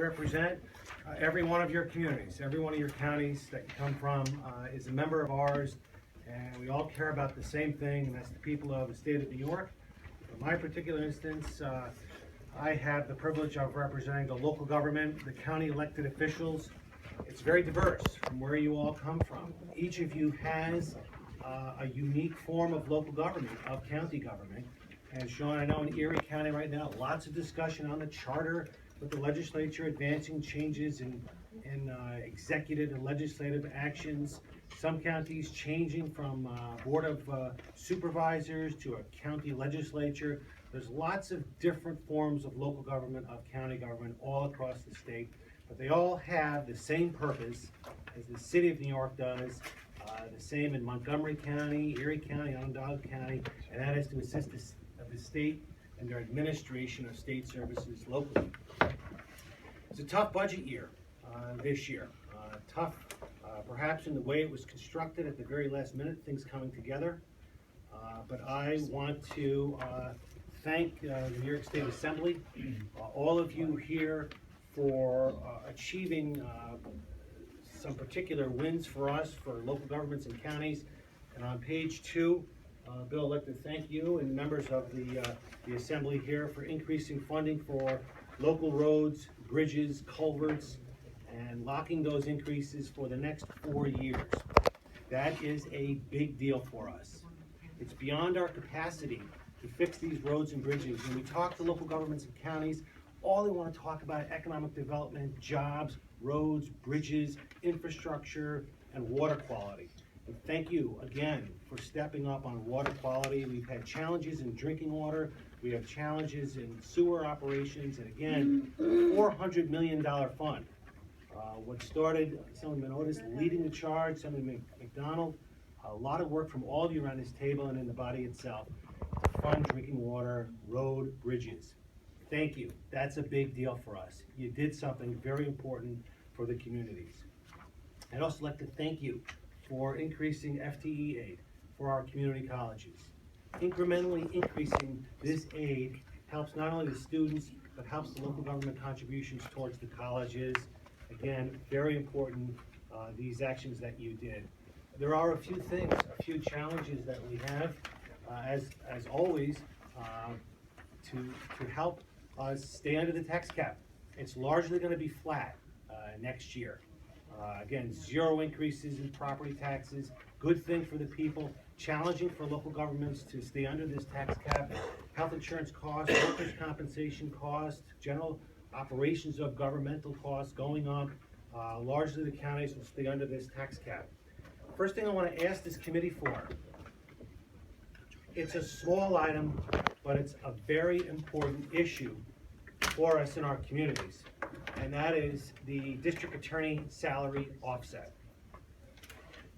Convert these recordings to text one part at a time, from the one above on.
represent every one of your communities, every one of your counties that you come from is a member of ours, and we all care about the same thing, and that's the people of the state of New York. In my particular instance, I have the privilege of representing the local government, the county elected officials. It's very diverse from where you all come from. Each of you has a unique form of local government, of county government. And Sean, I know in Erie County right now, lots of discussion on the charter with the legislature advancing changes in executive and legislative actions. Some counties changing from Board of Supervisors to a county legislature. There's lots of different forms of local government, of county government, all across the state. But they all have the same purpose as the city of New York does, the same in Montgomery County, Erie County, Onondaga County, and that is to assist the state and their administration of state services locally. It's a tough budget year this year. Tough, perhaps in the way it was constructed at the very last minute, things coming together. But I want to thank the New York State Assembly, all of you here for achieving some particular wins for us, for local governments and counties. And on page 2, Bill, I'd like to thank you and members of the Assembly here for increasing funding for local roads, bridges, culverts, and locking those increases for the next 4 years. That is a big deal for us. It's beyond our capacity to fix these roads and bridges. When we talk to local governments and counties, all they want to talk about is economic development, jobs, roads, bridges, infrastructure, and water quality. And thank you again for stepping up on water quality. We've had challenges in drinking water. We have challenges in sewer operations. And again, $400 million fund. What started, Assemblyman Otis leading the charge, Assemblyman McDonald, a lot of work from all of you around this table and in the body itself to fund drinking water, road, bridges. Thank you. That's a big deal for us. You did something very important for the communities. I'd also like to thank you for increasing FTE aid for our community colleges. Incrementally increasing this aid helps not only the students, but helps the local government contributions towards the colleges. Again, very important, these actions that you did. There are a few things, a few challenges that we have, as always, to help us stay under the tax cap. It's largely going to be flat next year. Again, 0 increases in property taxes, good thing for the people, challenging for local governments to stay under this tax cap. Health insurance costs, workers' compensation costs, general operations of governmental costs going up. Largely the counties will stay under this tax cap. First thing I want to ask this committee for, it's a small item, but it's a very important issue for us in our communities, and that is the district attorney salary offset.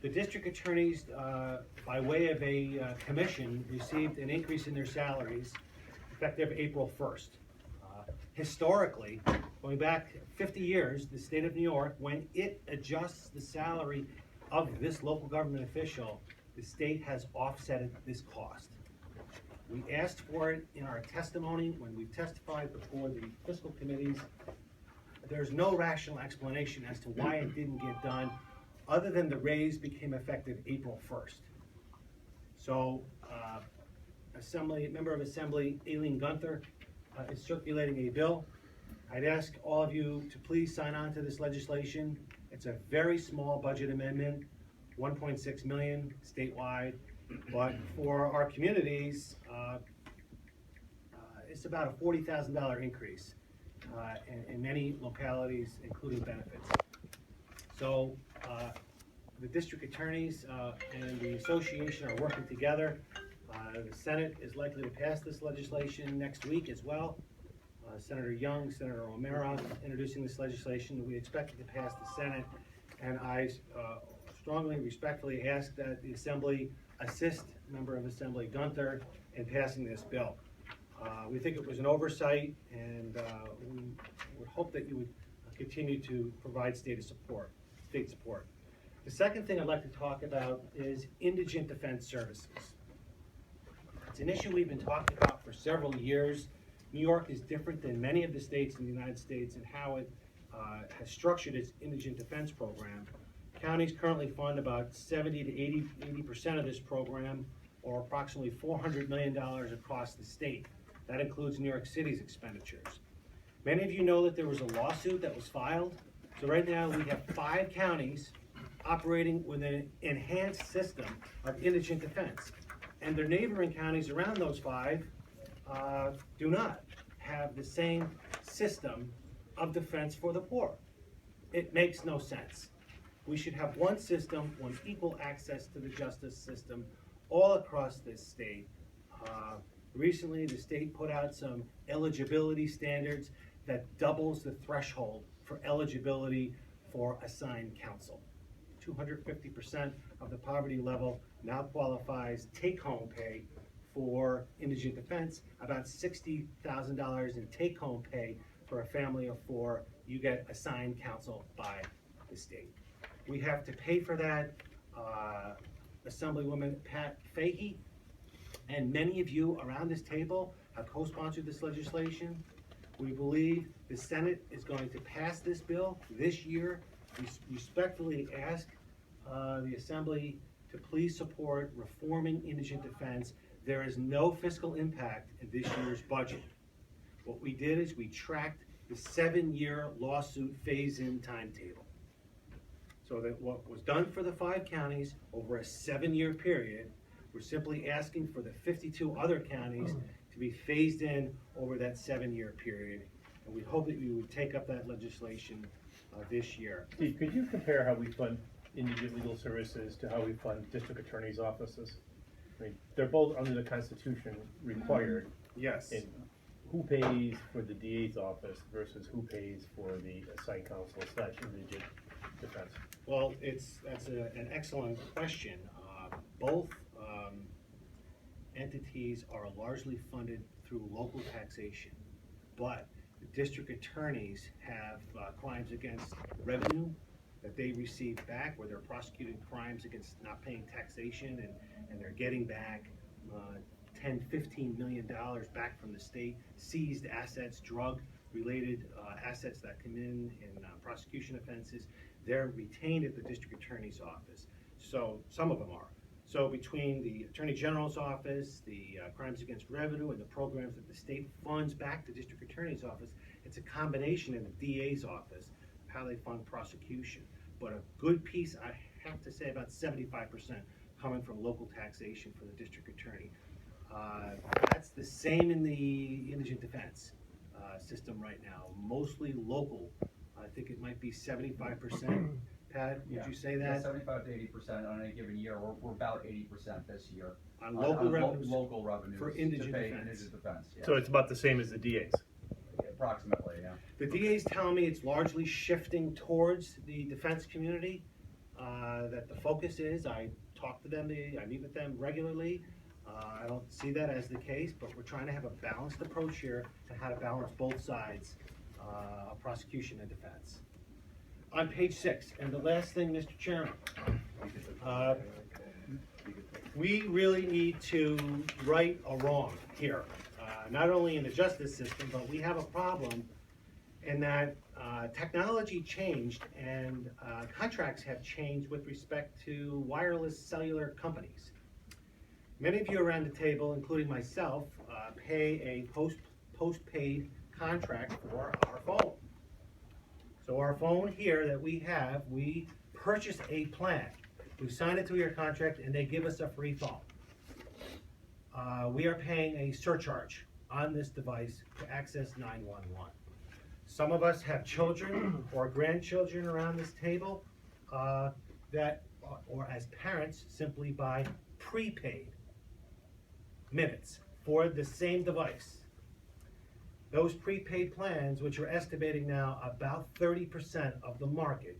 The district attorneys, by way of a commission, received an increase in their salaries effective April 1st. Historically, going back 50 years, the state of New York, when it adjusts the salary of this local government official, the state has offset this cost. We asked for it in our testimony when we testified before the fiscal committees. There's no rational explanation as to why it didn't get done, other than the raise became effective April 1st. So, Member of Assembly Aileen Gunther is circulating a bill. I'd ask all of you to please sign on to this legislation. It's a very small budget amendment, 1.6 million statewide, but for our communities, it's about a $40,000 increase in many localities, including benefits. So the district attorneys and the association are working together. The Senate is likely to pass this legislation next week as well. Senator Young, Senator O'Mara introducing this legislation. We expect it to pass the Senate, and I strongly, respectfully ask that the Assembly assist Member of Assembly Gunther in passing this bill. We think it was an oversight, and we would hope that you would continue to provide state support. The second thing I'd like to talk about is indigent defense services. It's an issue we've been talking about for several years. New York is different than many of the states in the United States in how it has structured its indigent defense program. Counties currently fund about 70 to 80% of this program, or approximately $400 million across the state. That includes New York City's expenditures. Many of you know that there was a lawsuit that was filed. So right now we have 5 counties operating with an enhanced system of indigent defense. And their neighboring counties around those 5 do not have the same system of defense for the poor. It makes no sense. We should have one system, one equal access to the justice system all across this state. Recently, the state put out some eligibility standards that doubles the threshold for eligibility for assigned counsel. 250% of the poverty level now qualifies take-home pay for indigent defense, about $60,000 in take-home pay for a family of 4. You get assigned counsel by the state. We have to pay for that. Assemblywoman Pat Fahey and many of you around this table have co-sponsored this legislation. We believe the Senate is going to pass this bill this year. We respectfully ask the Assembly to please support reforming indigent defense. There is no fiscal impact in this year's budget. What we did is we tracked the 7-year lawsuit phase-in timetable. So that what was done for the 5 counties over a 7-year period, we're simply asking for the 52 other counties to be phased in over that 7-year period. And we hope that you would take up that legislation this year. Steve, could you compare how we fund indigent legal services to how we fund district attorney's offices? I mean, they're both under the Constitution required. Yes. And who pays for the DA's office versus who pays for the assigned counsel / indigent defense? Well, that's an excellent question. Both entities are largely funded through local taxation, but the district attorneys have crimes against revenue that they receive back, where they're prosecuting crimes against not paying taxation, and they're getting back $10–15 million back from the state, seized assets, drug-related assets that come in prosecution offenses. They're retained at the district attorney's office. So some of them are. So between the Attorney General's office, the crimes against revenue, and the programs that the state funds back to district attorney's office, it's a combination in the DA's office of how they fund prosecution. But a good piece, I have to say about 75% coming from local taxation for the district attorney. That's the same in the indigent defense system right now, mostly local. I think it might be 75%. Pat, would you say that? Yeah, 75 to 80% on any given year. We're about 80% this year. On local revenues? Local revenues. For indigent to pay defense. Indigent defense, yeah. So it's about the same as the DA's. Approximately, yeah. The DA's tell me it's largely shifting towards the defense community, that the focus is. I talk to them, I meet with them regularly. I don't see that as the case, but we're trying to have a balanced approach here to how to balance both sides of prosecution and defense. On page 6, and the last thing, Mr. Chairman, we really need to right a wrong here, not only in the justice system, but we have a problem in that technology changed and contracts have changed with respect to wireless cellular companies. Many of you around the table, including myself, pay a postpaid contract for our phone. So our phone here that we have, we purchase a plan. We sign it to your contract and they give us a free phone. We are paying a surcharge on this device to access 911. Some of us have children or grandchildren around this table that, or as parents, simply buy prepaid minutes for the same device. Those prepaid plans, which are estimating now about 30% of the market,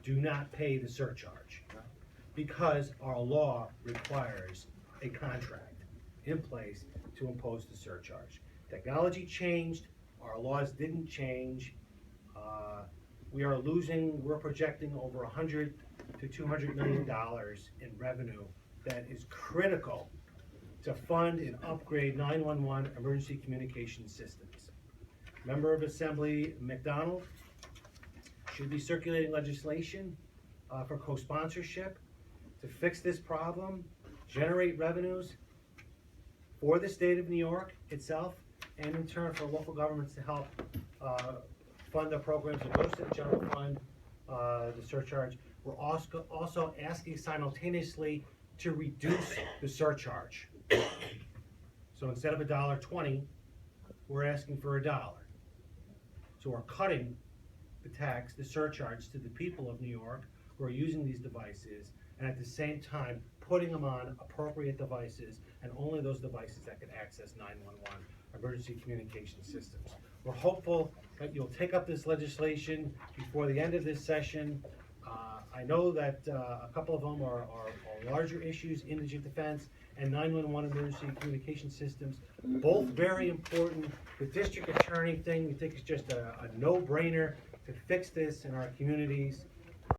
do not pay the surcharge because our law requires a contract in place to impose the surcharge. Technology changed, our laws didn't change. We're projecting over $100 to $200 million in revenue that is critical to fund and upgrade 911 emergency communication systems. Member of Assembly McDonald should be circulating legislation for co-sponsorship to fix this problem, generate revenues for the state of New York itself, and in turn for local governments to help fund the programs that goes to the general fund, the surcharge. We're also asking simultaneously to reduce the surcharge. So instead of $1.20, we're asking for $1. So we're cutting the tax, the surcharge to the people of New York who are using these devices, and at the same time, putting them on appropriate devices, and only those devices that can access 911 emergency communication systems. We're hopeful that you'll take up this legislation before the end of this session. I know that a couple of them are larger issues, indigent defense and 911 emergency communication systems, both very important. The district attorney thing, we think is just a no-brainer to fix this in our communities.